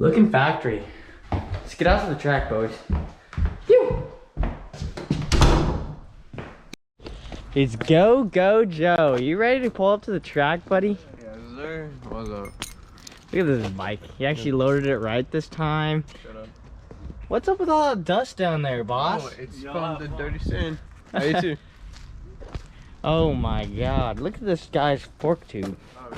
Looking factory. Let's get out to the track, boys. Phew. It's Go Joe. You ready to pull up to the track, buddy? Yes, sir. What's up? Look at this bike. He actually loaded it right this time. Shut up. What's up with all that dust down there, boss? Oh, it's from the dirty sand. How you too? Oh my god. Look at this guy's fork tube. Oh,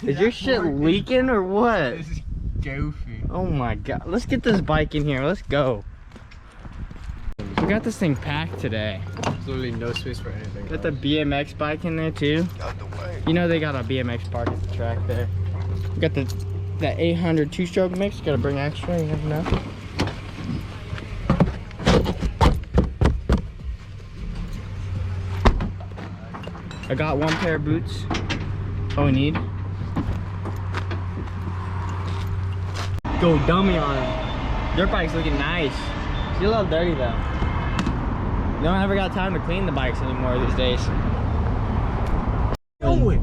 Is your shit leaking or what? It's goofy. Oh my god. Let's get this bike in here. Let's go. We got this thing packed today. There's literally no space for anything. Got the BMX bike in there too. Out the way. You know they got a BMX park at the track there. We got the 800 two-stroke mix. Gotta bring extra, you never know. I got one pair of boots. All we need. Go dummy on him. Dirt bike's looking nice. She's a little dirty though. You don't ever got time to clean the bikes anymore these days. Doing?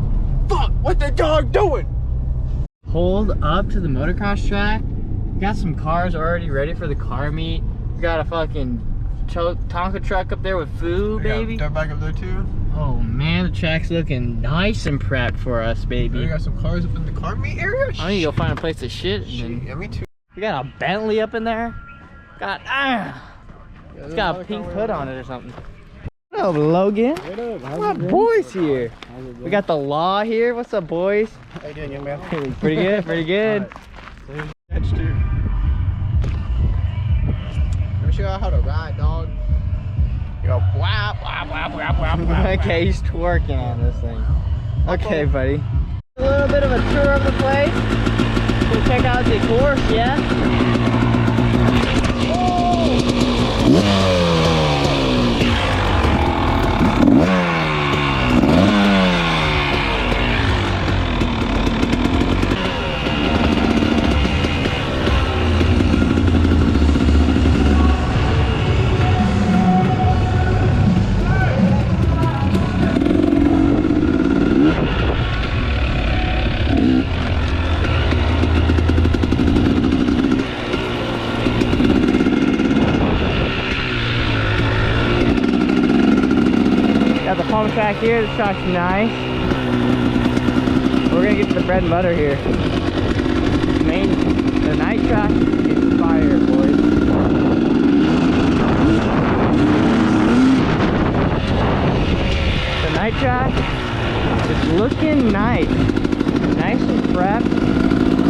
Fuck! What the dog doing? Pulled up to the motocross track. We got some cars already ready for the car meet. We got a fucking Tonka truck up there with food, baby. Dirt bike up there too. Oh man, the track's looking nice and prepped for us, baby. We got some cars up in the car meet area. I need to go find a place to shit. Yeah, me too. We got a Bentley up in there. Got it's got a pink hood on it or something. What up, Logan? What up? My boys here. We got the Law here. What's up, boys? How you doing, young man? Pretty good, pretty good. That's true. Let me show you how to ride, dog. You go whap, whap, whap, whap, whap, whap. Okay, he's twerking on this thing. Okay, buddy. A little bit of a tour of the place. We'll check out the course, yeah? Oh! Got the pump track here. This track's nice. We're gonna get to the bread and butter here. The night track is fire, boys. The night track is looking nice. Nice and prepped.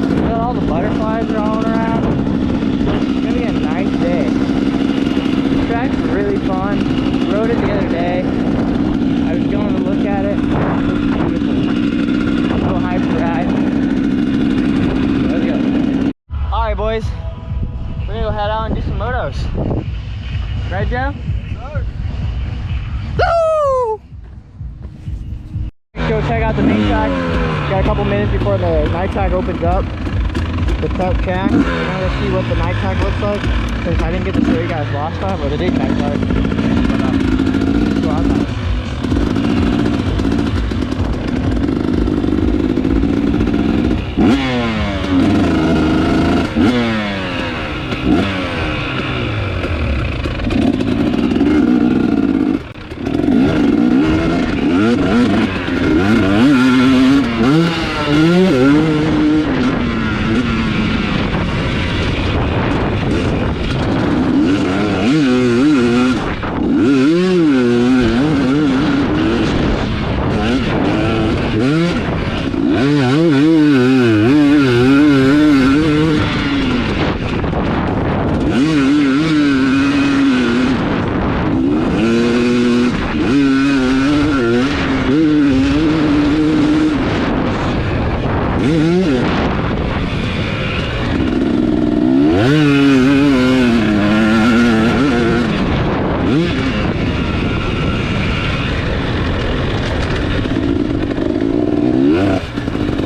Look at all the butterflies rolling around. It's gonna be a nice day. The track's really fun. Rode it the other day. I was going to look at it. It looks beautiful. So hyped to ride. Let's go. Alright, boys. We're gonna go head out and do some motos. Right, Joe? Woo! Go check out the main track. Got a couple minutes before the night track opens up. The prep track. We're gonna see what the night track looks like. Because I didn't get to show you guys last time, or the day track part. Let's go outside.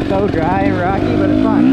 So dry and rocky, but it's fun.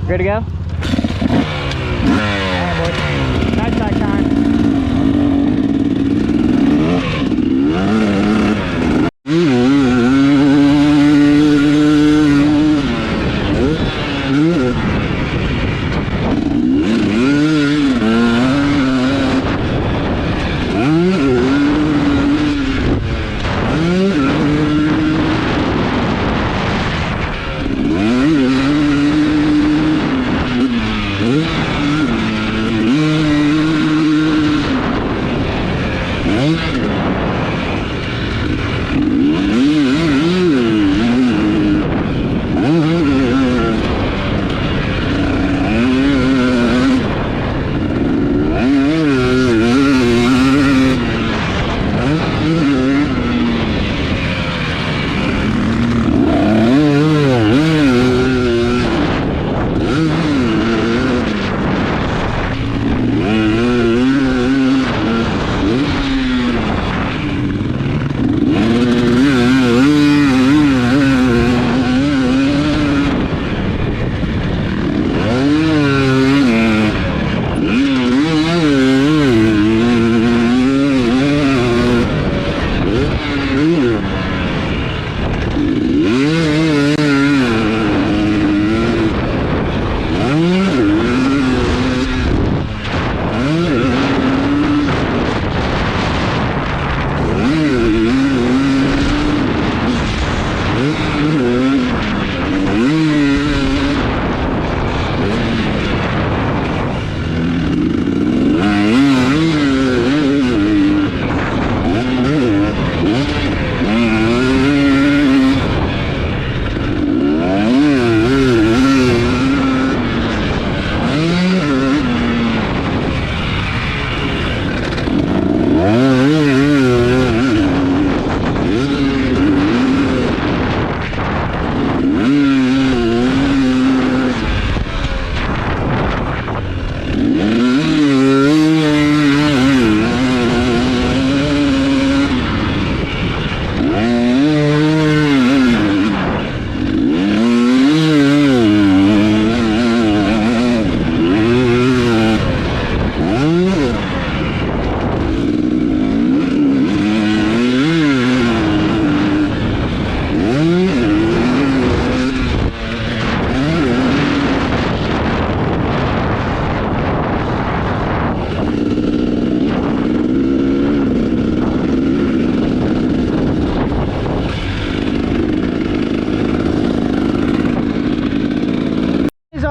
Ready to go? Alright, boys. Night sight time.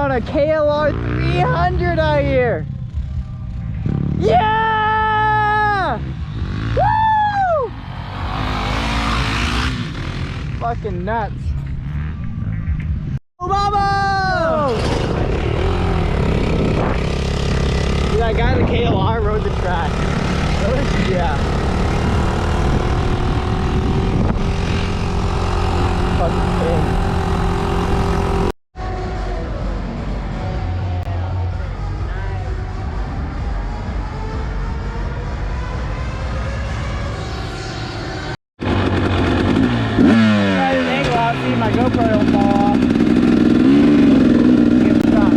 A KLR 300 out here. Yeah! Woo! Fucking nuts. Obama! See, that guy in the KLR rode the track. Yeah. Fucking thing. My GoPro will fall off. Get stuck.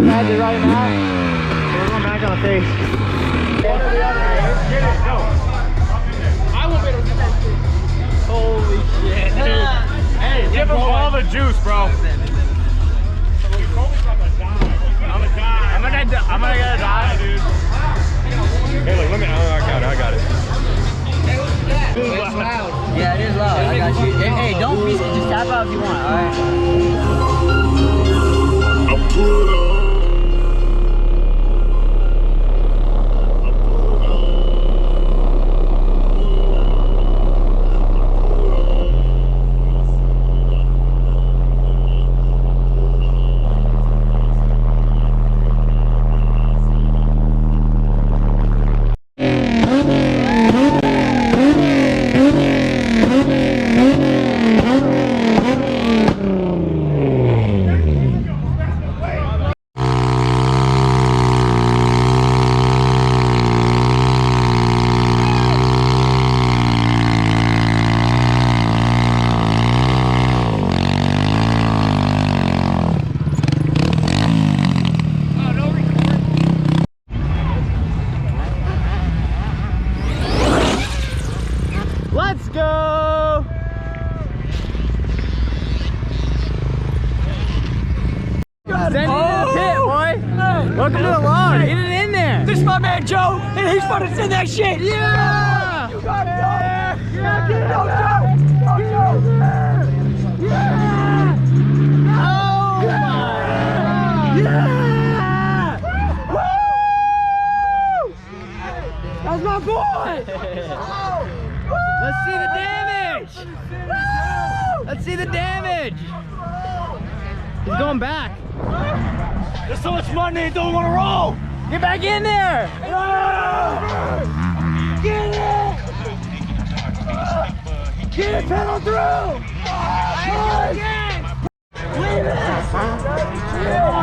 going back to right now? We're going back on the face. One or the other. Let's get it. Go. I won't be able to get that shit. Holy shit, dude. Hey, give him all the juice, bro. I'm gonna get a die, dude. Hey, look, let me. I got it. It's loud. Yeah, it is loud. I got you. Hey, don't be. Just tap out if you want. All right. Let's go! Send it in the pit, boy! Welcome to the lawn! Get it in there! This is my man Joe, and he's about to send that shit. Yeah! You got it, Joe. Yeah, get it out, Joe. Go, Joe. Yeah! Oh my! Yeah! Woo! That's my boy. Let's see the damage! Let's see the damage! He's going back. There's so much money, they don't want to roll. Get back in there! Get it! Get it, pedal through!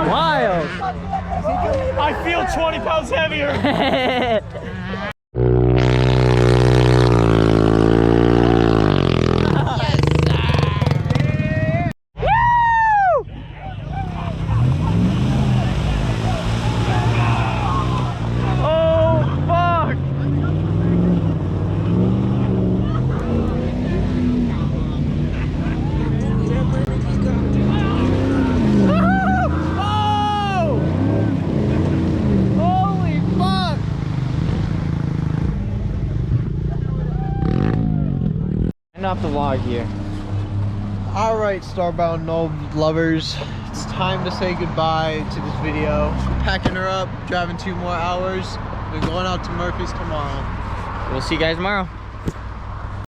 Wild! I feel 20 pounds heavier. Off the log here. All right, Starbound Knoll lovers, it's time to say goodbye to this video. Packing her up, driving 2 more hours. We're going out to Murphy's tomorrow. We'll see you guys tomorrow.